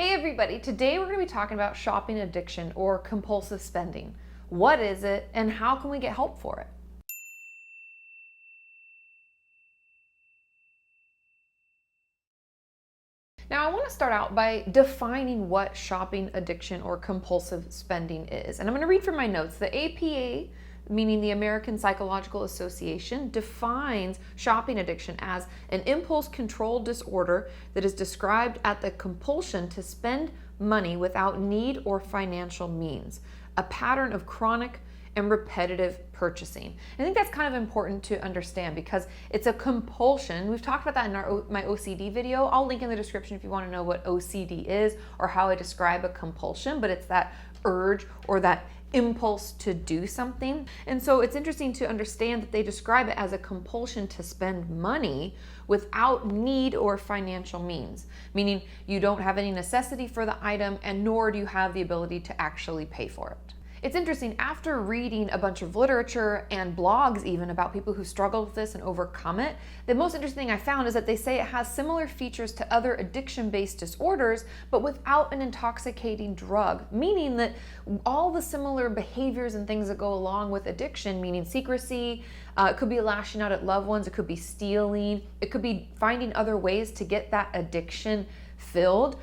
Hey everybody, today we're going to be talking about shopping addiction or compulsive spending. What is it and how can we get help for it? Now I want to start out by defining what shopping addiction or compulsive spending is. And I'm going to read from my notes. The APA, meaning the American Psychological Association, defines shopping addiction as an impulse control disorder that is described as the compulsion to spend money without need or financial means, a pattern of chronic and repetitive purchasing. I think that's kind of important to understand because it's a compulsion. We've talked about that in my OCD video. I'll link in the description if you want to know what OCD is or how I describe a compulsion, but it's that urge or that impulse to do something. And so it's interesting to understand that they describe it as a compulsion to spend money without need or financial means, meaning you don't have any necessity for the item and nor do you have the ability to actually pay for it. It's interesting, after reading a bunch of literature and blogs even about people who struggle with this and overcome it, the most interesting thing I found is that they say it has similar features to other addiction-based disorders, but without an intoxicating drug, meaning that all the similar behaviors and things that go along with addiction, meaning secrecy, it could be lashing out at loved ones, it could be stealing, it could be finding other ways to get that addiction filled.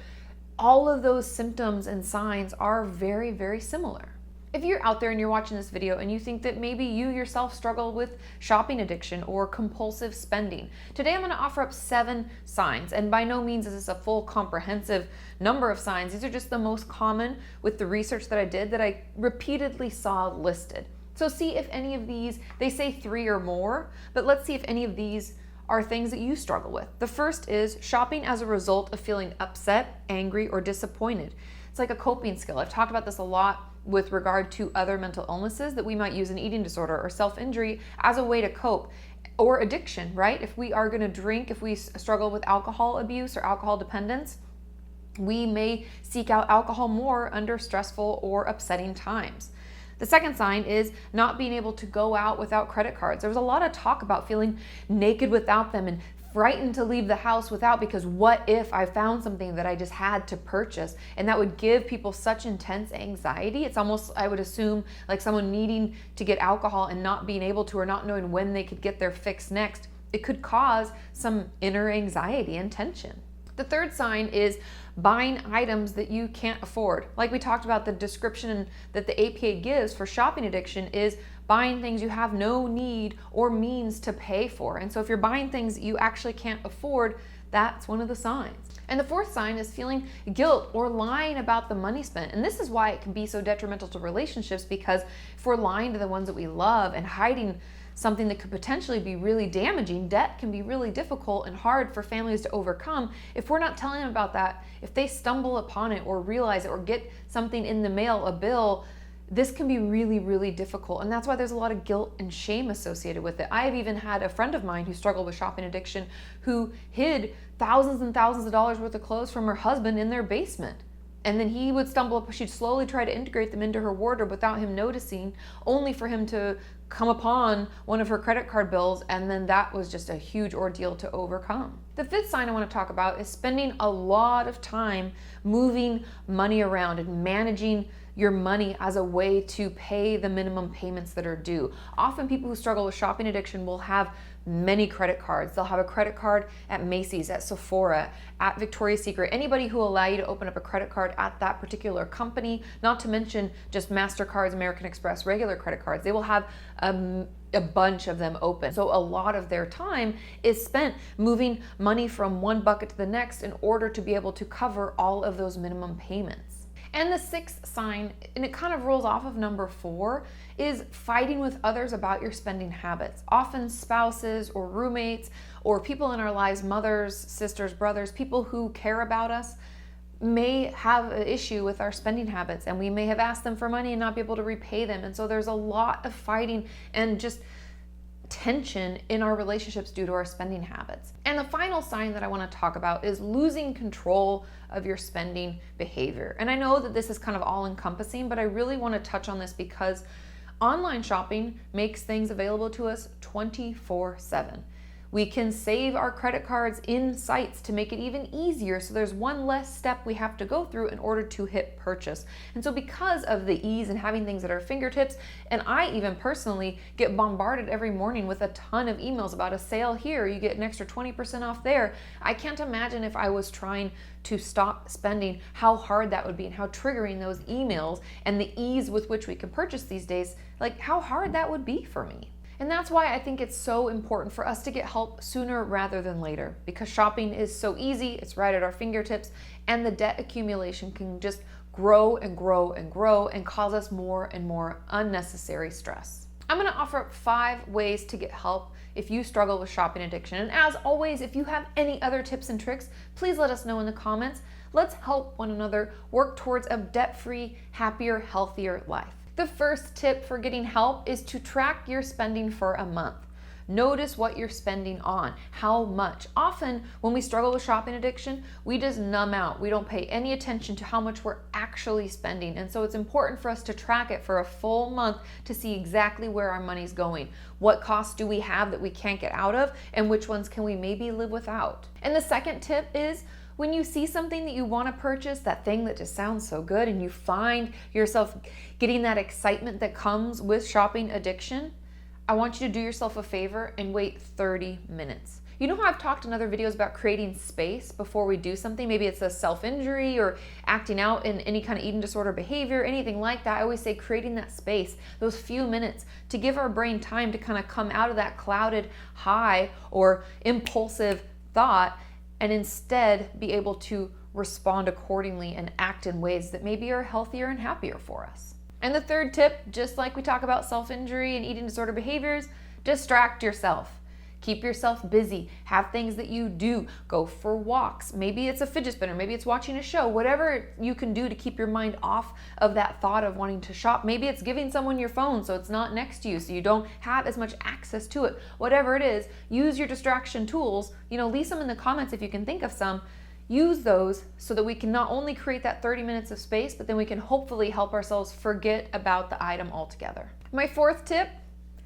All of those symptoms and signs are very, very similar. If you're out there and you're watching this video and you think that maybe you yourself struggle with shopping addiction or compulsive spending, today I'm going to offer up 7 signs, and by no means is this a full comprehensive number of signs. These are just the most common with the research that I did that I repeatedly saw listed. So see if any of these, they say 3 or more, but let's see if any of these are things that you struggle with. The first is shopping as a result of feeling upset, angry, or disappointed. It's like a coping skill. I've talked about this a lot with regard to other mental illnesses that we might use an eating disorder or self-injury as a way to cope, or addiction, right? If we are going to drink, if we struggle with alcohol abuse or alcohol dependence, we may seek out alcohol more under stressful or upsetting times. The second sign is not being able to go out without credit cards. There was a lot of talk about feeling naked without them and frightened to leave the house without, because what if I found something that I just had to purchase? And that would give people such intense anxiety. It's almost, I would assume, like someone needing to get alcohol and not being able to, or not knowing when they could get their fix next. It could cause some inner anxiety and tension. The third sign is buying items that you can't afford. Like we talked about, the description that the APA gives for shopping addiction is buying things you have no need or means to pay for. And so if you're buying things that you actually can't afford, that's one of the signs. And the fourth sign is feeling guilt or lying about the money spent. And this is why it can be so detrimental to relationships, because if we're lying to the ones that we love and hiding something that could potentially be really damaging, debt can be really difficult and hard for families to overcome. If we're not telling them about that, if they stumble upon it or realize it or get something in the mail, a bill, this can be really, really difficult. And that's why there's a lot of guilt and shame associated with it. I've even had a friend of mine who struggled with shopping addiction who hid thousands and thousands of dollars worth of clothes from her husband in their basement. And then he would stumble up, she'd slowly try to integrate them into her wardrobe without him noticing, only for him to come upon one of her credit card bills, and then that was just a huge ordeal to overcome. The fifth sign I want to talk about is spending a lot of time moving money around and managing your money as a way to pay the minimum payments that are due. Often people who struggle with shopping addiction will have many credit cards. They'll have a credit card at Macy's, at Sephora, at Victoria's Secret, anybody who will allow you to open up a credit card at that particular company, not to mention just MasterCards, American Express, regular credit cards. They will have a bunch of them open. So a lot of their time is spent moving money from one bucket to the next in order to be able to cover all of those minimum payments. And the sixth sign, and it kind of rolls off of number 4, is fighting with others about your spending habits. Often spouses or roommates or people in our lives, mothers, sisters, brothers, people who care about us, may have an issue with our spending habits, and we may have asked them for money and not be able to repay them. And so there's a lot of fighting and just tension in our relationships due to our spending habits. And the final sign that I want to talk about is losing control of your spending behavior. And I know that this is kind of all encompassing, but I really want to touch on this because online shopping makes things available to us 24/7. We can save our credit cards in sites to make it even easier, so there's one less step we have to go through in order to hit purchase. And so because of the ease and having things at our fingertips, and I even personally get bombarded every morning with a ton of emails about a sale here, you get an extra 20% off there. I can't imagine if I was trying to stop spending, how hard that would be and how triggering those emails and the ease with which we can purchase these days, like how hard that would be for me. And that's why I think it's so important for us to get help sooner rather than later, because shopping is so easy, it's right at our fingertips, and the debt accumulation can just grow and grow and grow and cause us more and more unnecessary stress. I'm going to offer up 5 ways to get help if you struggle with shopping addiction. And as always, if you have any other tips and tricks, please let us know in the comments. Let's help one another work towards a debt-free, happier, healthier life. The first tip for getting help is to track your spending for a month. Notice what you're spending on, how much. Often when we struggle with shopping addiction, we just numb out. We don't pay any attention to how much we're actually spending. And so it's important for us to track it for a full month to see exactly where our money's going. What costs do we have that we can't get out of, and which ones can we maybe live without? And the second tip is, when you see something that you want to purchase, that thing that just sounds so good, and you find yourself getting that excitement that comes with shopping addiction, I want you to do yourself a favor and wait 30 minutes. You know how I've talked in other videos about creating space before we do something? Maybe it's a self-injury or acting out in any kind of eating disorder behavior, anything like that. I always say creating that space, those few minutes, to give our brain time to kind of come out of that clouded high or impulsive thought, and instead be able to respond accordingly and act in ways that maybe are healthier and happier for us. And the third tip, just like we talk about self-injury and eating disorder behaviors, distract yourself. Keep yourself busy. Have things that you do. Go for walks. Maybe it's a fidget spinner. Maybe it's watching a show. Whatever you can do to keep your mind off of that thought of wanting to shop. Maybe it's giving someone your phone so it's not next to you, so you don't have as much access to it. Whatever it is, use your distraction tools. Leave some in the comments if you can think of some. Use those so that we can not only create that 30 minutes of space, but then we can hopefully help ourselves forget about the item altogether. My fourth tip,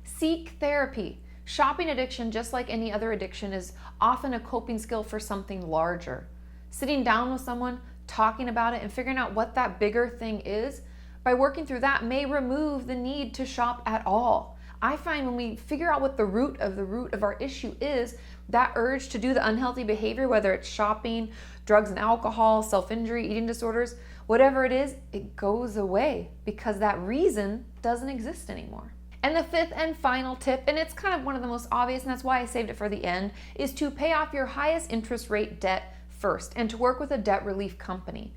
seek therapy. Shopping addiction, just like any other addiction, is often a coping skill for something larger. Sitting down with someone, talking about it, and figuring out what that bigger thing is, by working through that may remove the need to shop at all. I find when we figure out what the root of our issue is, that urge to do the unhealthy behavior, whether it's shopping, drugs and alcohol, self-injury, eating disorders, whatever it is, it goes away because that reason doesn't exist anymore. And the fifth and final tip, and it's kind of one of the most obvious, and that's why I saved it for the end, is to pay off your highest interest rate debt first and to work with a debt relief company.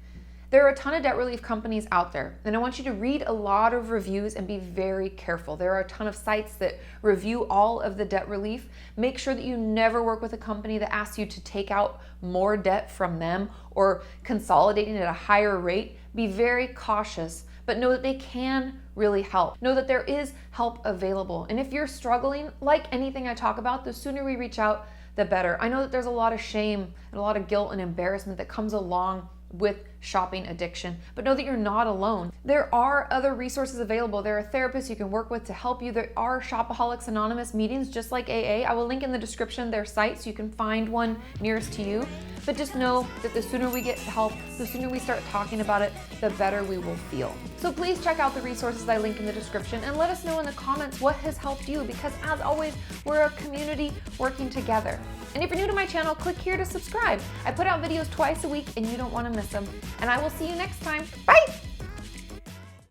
There are a ton of debt relief companies out there, and I want you to read a lot of reviews and be very careful. There are a ton of sites that review all of the debt relief. Make sure that you never work with a company that asks you to take out more debt from them or consolidating at a higher rate. Be very cautious, but know that they can really help. Know that there is help available. And if you're struggling, like anything I talk about, the sooner we reach out, the better. I know that there's a lot of shame and a lot of guilt and embarrassment that comes along with shopping addiction, but know that you're not alone. There are other resources available. There are therapists you can work with to help you. There are Shopaholics Anonymous meetings, just like AA. I will link in the description their site so you can find one nearest to you. But just know that the sooner we get help, the sooner we start talking about it, the better we will feel. So please check out the resources I link in the description and let us know in the comments what has helped you, because as always, we're a community working together. And if you're new to my channel, click here to subscribe. I put out videos twice a week and you don't want to miss them. And I will see you next time. Bye!